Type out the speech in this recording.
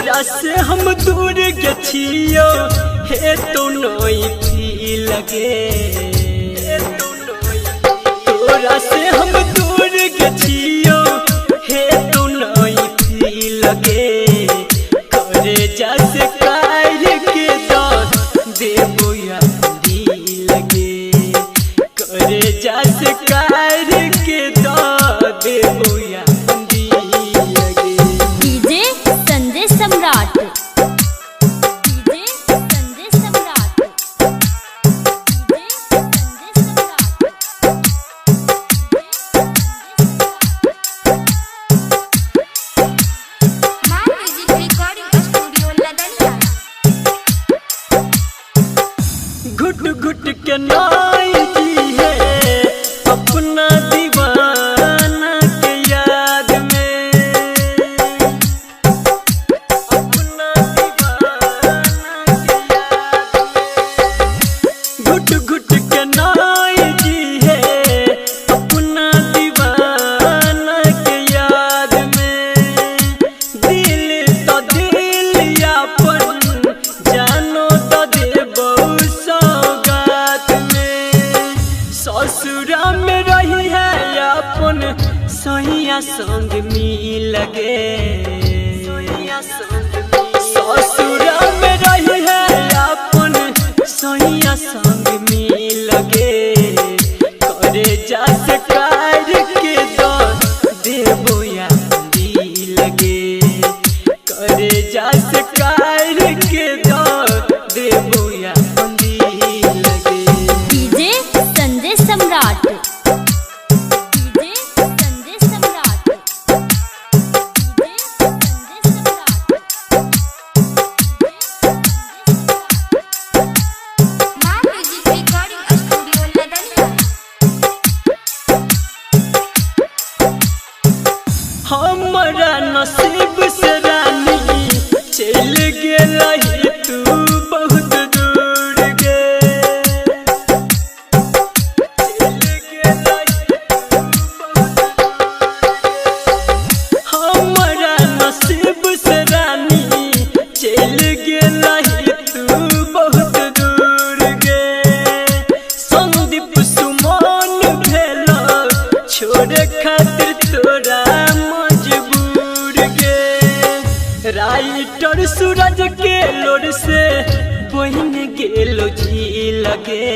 तोरा से हम दूर गछियो हे तो नई थी लगे। तोरा से हम दूर गछियो हे तो नई थी लगे। करे जैसे कार के देबो या लगे। करे जैसे कार के देबो या सम्राट घुट घुट के नाई जी है अपना दीवाना के याद में। अपना दीवाना के याद में। घुट घुट के नाई जी है अपना दीवाना के याद में। दिल तो दिल यापन जानो तो देबो सौगात में। ससुरा में रही है अपन सैया संग मिल गे। ससुरा में रही है अपन सैया संग मिल गे। करे जैसे कार के देबो या लगे। करे जैसे कार के देबो या लगे। डीजे संजय सम्राट। हमारा नसीब से रानी चल गेलही तू बहुत दूर गे। चल गेलही तू बहुत दूर। हमारा नसीब से रानी चल गेलही तू बहुत दूर गे। संदीप सुमन भेलो छोड़े खातिर तोरा मजबूर गे। राइटर सूरज के लोर से बहन गेलो जी लगे।